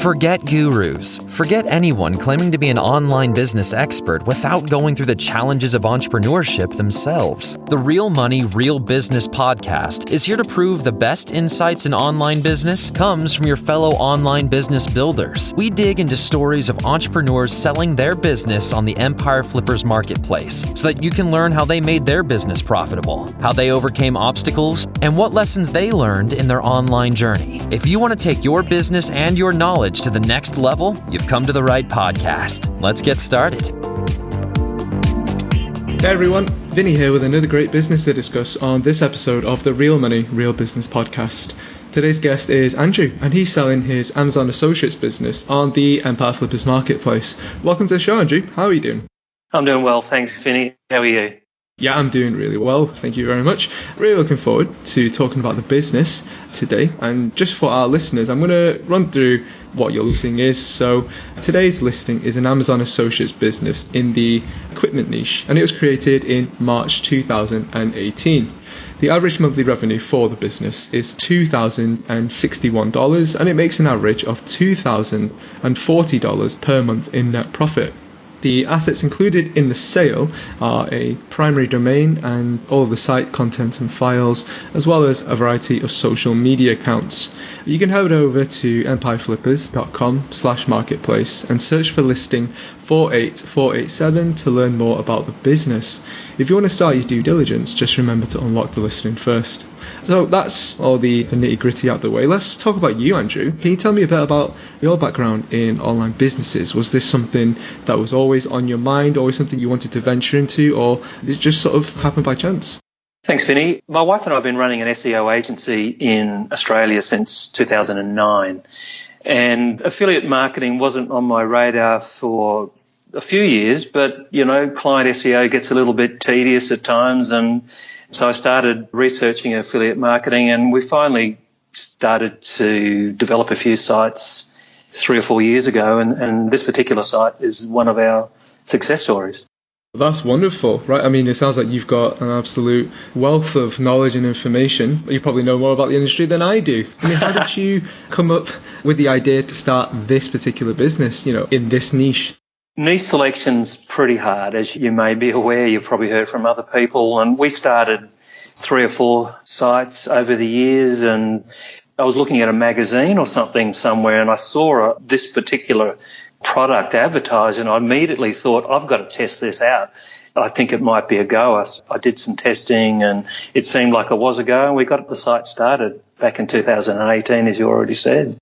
Forget gurus. Forget anyone claiming to be an online business expert without going through the challenges of entrepreneurship themselves. The Real Money, Real Business podcast is here to prove the best insights in online business comes from your fellow online business builders. We dig into stories of entrepreneurs selling their business on the Empire Flippers marketplace so that you can learn how they made their business profitable, how they overcame obstacles, and what lessons they learned in their online journey. If you want to take your business and your knowledge to the next level, you've come to the right podcast. Let's get started. Hey everyone, Vinny here with another great business to discuss on this episode of the Real Money, Real Business podcast. Today's guest is Andrew, and he's selling his Amazon Associates business on the Empire Flippers marketplace. Welcome to the show, Andrew. How are you doing? I'm doing well, thanks, Vinny. How are you? Yeah, I'm doing really well. Thank you very much. Really looking forward to talking about the business today. And just for our listeners, I'm going to run through what your listing is. So today's listing is an Amazon Associates business in the equipment niche, and it was created in March 2018. The average monthly revenue for the business is $2,061, and it makes an average of $2,040 per month in net profit. The assets included in the sale are a primary domain and all of the site content and files, as well as a variety of social media accounts. You can head over to empireflippers.com/marketplace and search for listing 48487 to learn more about the business. If you want to start your due diligence, just remember to unlock the listing first. So that's all the nitty-gritty out the way. Let's talk about you, Andrew. Can you tell me a bit about your background in online businesses? Was this something that was always on your mind, always something you wanted to venture into, or did it just sort of happen by chance? Thanks, Vinny. My wife and I have been running an SEO agency in Australia since 2009, and affiliate marketing wasn't on my radar for a few years, but, you know, client SEO gets a little bit tedious at times, and so I started researching affiliate marketing, and we finally started to develop a few sites 3 or 4 years ago, and this particular site is one of our success stories. That's wonderful, right? I mean, it sounds like you've got an absolute wealth of knowledge and information. You probably know more about the industry than I do. I mean, how did you come up with the idea to start this particular business, you know, in this niche? Niche selection's pretty hard, as you may be aware. You've probably heard from other people, and we started 3 or 4 sites over the years, and I was looking at a magazine or something somewhere, and I saw this particular product advertised, and I immediately thought, I've got to test this out. I think it might be a go. I did some testing, and it seemed like it was a go, and we got the site started back in 2018, as you already said.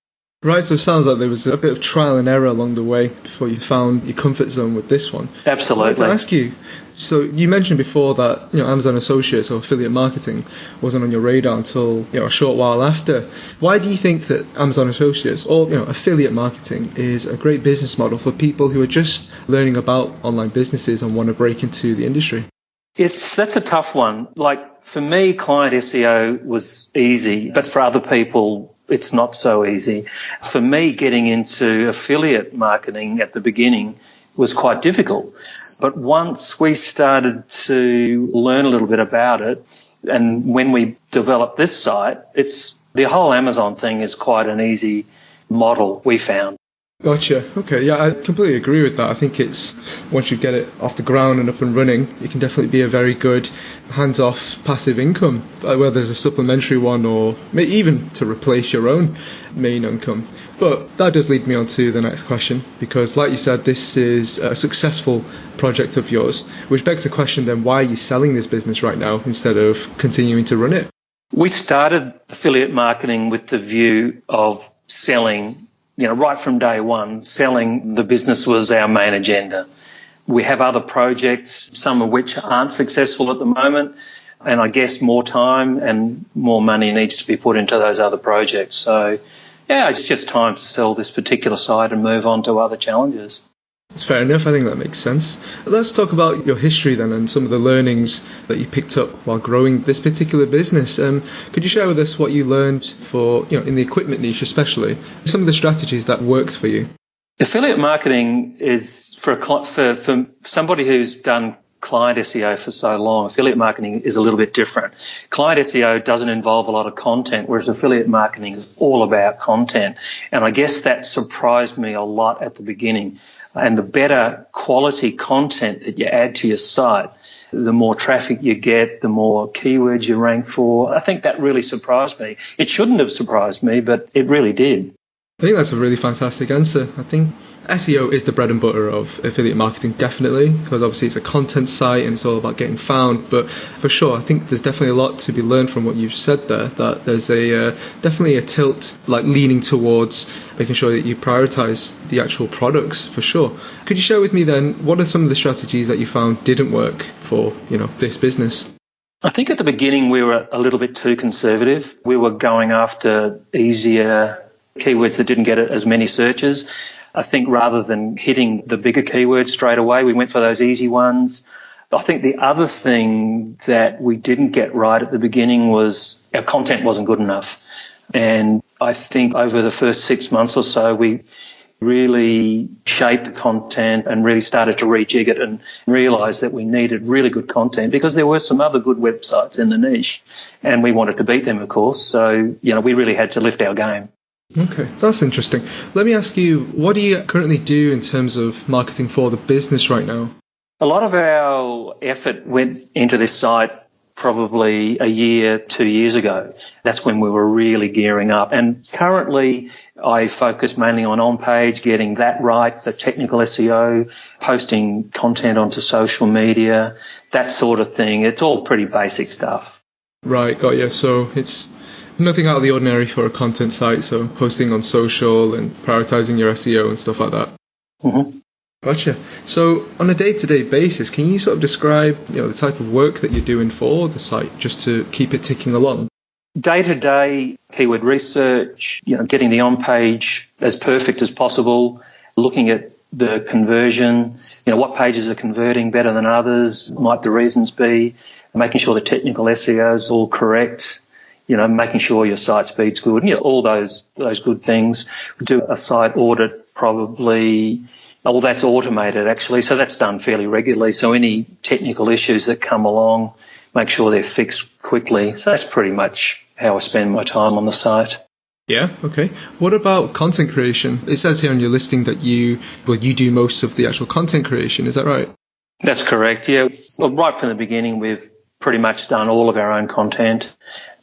Right, so it sounds like there was a bit of trial and error along the way before you found your comfort zone with this one. Absolutely. I'd like to ask you, so you mentioned before that, you know, Amazon Associates or affiliate marketing wasn't on your radar until, you know, a short while after. Why do you think that Amazon Associates or, you know, affiliate marketing is a great business model for people who are just learning about online businesses and want to break into the industry? That's a tough one. Like, for me, client SEO was easy, but for other people, it's not so easy. For me, getting into affiliate marketing at the beginning was quite difficult. But once we started to learn a little bit about it, and when we developed this site, the whole Amazon thing is quite an easy model, we found. Gotcha. Okay. Yeah, I completely agree with that. I think it's, once you get it off the ground and up and running, it can definitely be a very good hands-off passive income, whether it's a supplementary one or maybe even to replace your own main income. But that does lead me on to the next question, because like you said, this is a successful project of yours, which begs the question then, why are you selling this business right now instead of continuing to run it? We started affiliate marketing with the view of selling. You know, right from day one, selling the business was our main agenda. We have other projects, some of which aren't successful at the moment, and I guess more time and more money needs to be put into those other projects. So, yeah, it's just time to sell this particular site and move on to other challenges. That's fair enough. I think that makes sense. Let's talk about your history then and some of the learnings that you picked up while growing this particular business. Could you share with us what you learned in the equipment niche especially, some of the strategies that worked for you? Affiliate marketing is for somebody who's done client SEO for so long, affiliate marketing is a little bit different. Client SEO doesn't involve a lot of content, whereas affiliate marketing is all about content. And I guess that surprised me a lot at the beginning. And the better quality content that you add to your site, the more traffic you get, the more keywords you rank for. I think that really surprised me. It shouldn't have surprised me, but it really did. I think that's a really fantastic answer. I think SEO is the bread and butter of affiliate marketing, definitely, because obviously it's a content site and it's all about getting found. But for sure, I think there's definitely a lot to be learned from what you've said there, that there's definitely a tilt, like leaning towards making sure that you prioritize the actual products, for sure. Could you share with me then, what are some of the strategies that you found didn't work for, this business? I think at the beginning we were a little bit too conservative. We were going after easier keywords that didn't get as many searches. I think rather than hitting the bigger keywords straight away, we went for those easy ones. I think the other thing that we didn't get right at the beginning was our content wasn't good enough. And I think over the first 6 months or so, we really shaped the content and really started to rejig it and realised that we needed really good content because there were some other good websites in the niche and we wanted to beat them, of course. So, we really had to lift our game. Okay, that's interesting. Let me ask you, what do you currently do in terms of marketing for the business right now? A lot of our effort went into this site probably a year, 2 years ago. That's when we were really gearing up. And currently I focus mainly on page, getting that right, the technical SEO, posting content onto social media, that sort of thing. It's all pretty basic stuff. Right, got you. So it's nothing out of the ordinary for a content site, so posting on social and prioritizing your SEO and stuff like that. Mm-hmm. Gotcha. So on a day-to-day basis, can you sort of describe the type of work that you're doing for the site just to keep it ticking along? Day-to-day keyword research, getting the on-page as perfect as possible, looking at the conversion, what pages are converting better than others, might the reasons be, making sure the technical SEO is all correct, making sure your site speed's good, all those good things. We do a site audit probably, well, that's automated actually, so that's done fairly regularly. So any technical issues that come along, make sure they're fixed quickly. So that's pretty much how I spend my time on the site. Yeah, okay. What about content creation? It says here on your listing that you do most of the actual content creation, is that right? That's correct, yeah. Well, right from the beginning, we've pretty much done all of our own content.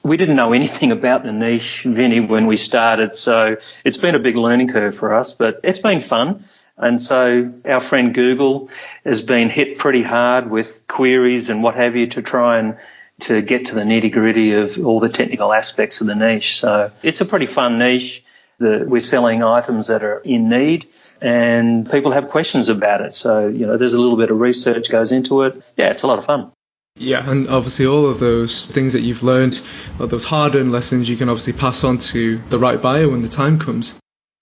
We didn't know anything about the niche, Vinny, when we started, so it's been a big learning curve for us, but it's been fun. And so our friend Google has been hit pretty hard with queries and what have you to try and to get to the nitty-gritty of all the technical aspects of the niche. So it's a pretty fun niche. We're selling items that are in need and people have questions about it. So, there's a little bit of research goes into it. Yeah, it's a lot of fun. Yeah, and obviously all of those things that you've learned, those hard-earned lessons, you can obviously pass on to the right buyer when the time comes.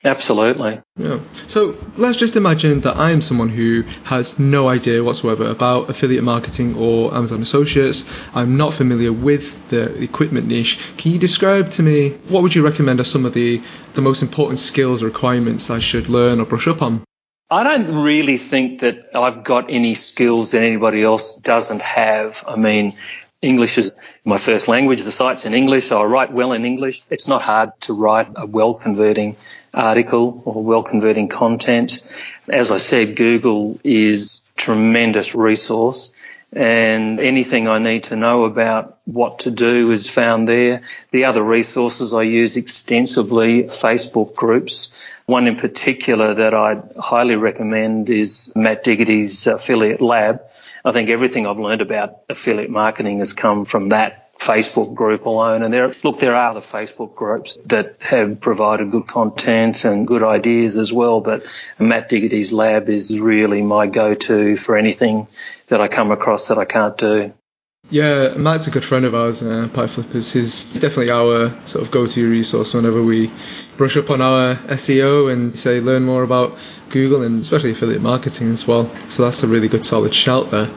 Absolutely. Yeah. So let's just imagine that I am someone who has no idea whatsoever about affiliate marketing or Amazon Associates. I'm not familiar with the equipment niche. Can you describe to me, what would you recommend are some of the most important skills or requirements I should learn or brush up on? I don't really think that I've got any skills that anybody else doesn't have. I mean, English is my first language. The site's in English, so I write well in English. It's not hard to write a well-converting article or well-converting content. As I said, Google is a tremendous resource, and anything I need to know about what to do is found there. The other resources I use extensively, Facebook groups. One in particular that I'd highly recommend is Matt Diggity's Affiliate Lab. I think everything I've learned about affiliate marketing has come from that Facebook group alone. And there are other Facebook groups that have provided good content and good ideas as well. But Matt Diggity's Lab is really my go-to for anything that I come across that I can't do. Yeah, Matt's a good friend of ours, Pie Flippers. He's definitely our sort of go-to resource whenever we brush up on our SEO and say learn more about Google and especially affiliate marketing as well. So that's a really good solid shout there.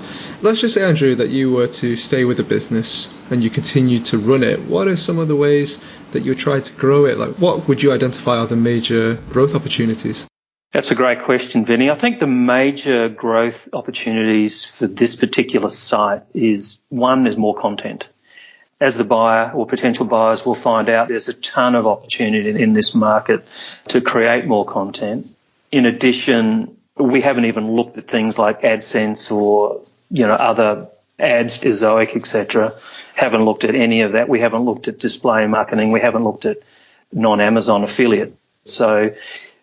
Let's just say, Andrew, that you were to stay with the business and you continue to run it. What are some of the ways that you try to grow it? Like, what would you identify are the major growth opportunities? That's a great question, Vinny. I think the major growth opportunities for this particular site is, one, there's more content. As the buyer or potential buyers will find out, there's a ton of opportunity in this market to create more content. In addition, we haven't even looked at things like AdSense or, other ads, Ezoic, etc. Haven't looked at any of that. We haven't looked at display marketing. We haven't looked at non-Amazon affiliate. So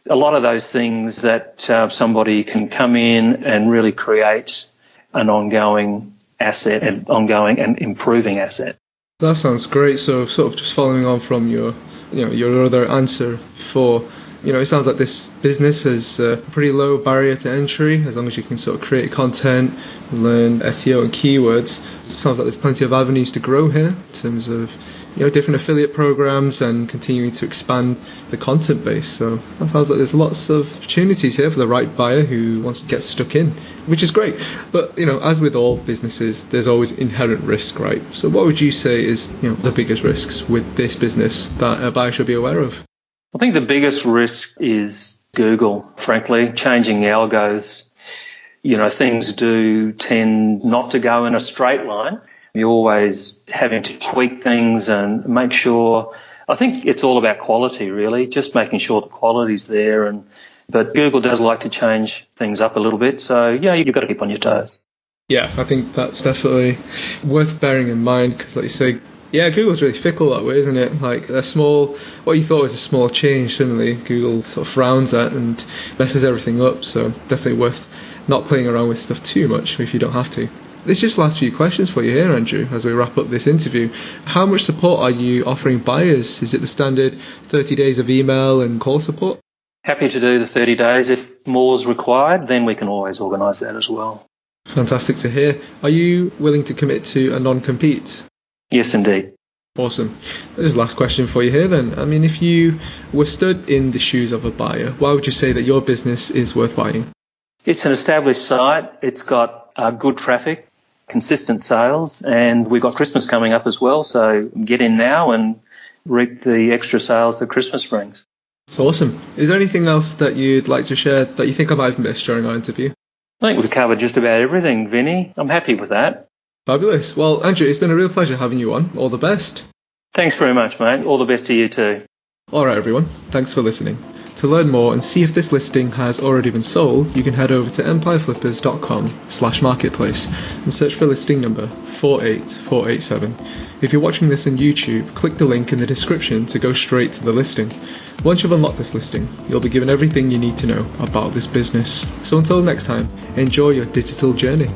a lot of those things that somebody can come in and really create an ongoing asset, an ongoing and improving asset. That sounds great. So sort of just following on from your other answer for, it sounds like this business has a pretty low barrier to entry as long as you can sort of create content, learn SEO and keywords. It sounds like there's plenty of avenues to grow here in terms of, different affiliate programs and continuing to expand the content base. So that sounds like there's lots of opportunities here for the right buyer who wants to get stuck in, which is great. But, as with all businesses, there's always inherent risk, right? So what would you say is, the biggest risks with this business that a buyer should be aware of? I think the biggest risk is Google, frankly, changing the algos. Things do tend not to go in a straight line. You're always having to tweak things and make sure. I think it's all about quality, really, just making sure the quality's there. But Google does like to change things up a little bit. So, you've got to keep on your toes. Yeah, I think that's definitely worth bearing in mind because, like you say, Google's really fickle that way, isn't it? Like what you thought was a small change, suddenly Google sort of frowns at and messes everything up. So definitely worth not playing around with stuff too much if you don't have to. There's just last few questions for you here, Andrew, as we wrap up this interview. How much support are you offering buyers? Is it the standard 30 days of email and call support? Happy to do the 30 days. If more is required, then we can always organise that as well. Fantastic to hear. Are you willing to commit to a non-compete? Yes, indeed. Awesome. This is the last question for you here then. I mean, if you were stood in the shoes of a buyer, why would you say that your business is worth buying? It's an established site. It's got good traffic, consistent sales, and we've got Christmas coming up as well. So get in now and reap the extra sales that Christmas brings. That's awesome. Is there anything else that you'd like to share that you think I might have missed during our interview? I think we've covered just about everything, Vinny. I'm happy with that. Fabulous. Well, Andrew, it's been a real pleasure having you on. All the best. Thanks very much, mate. All the best to you too. All right, everyone. Thanks for listening. To learn more and see if this listing has already been sold, you can head over to empireflippers.com/marketplace and search for listing number 48487. If you're watching this on YouTube, click the link in the description to go straight to the listing. Once you've unlocked this listing, you'll be given everything you need to know about this business. So until next time, enjoy your digital journey.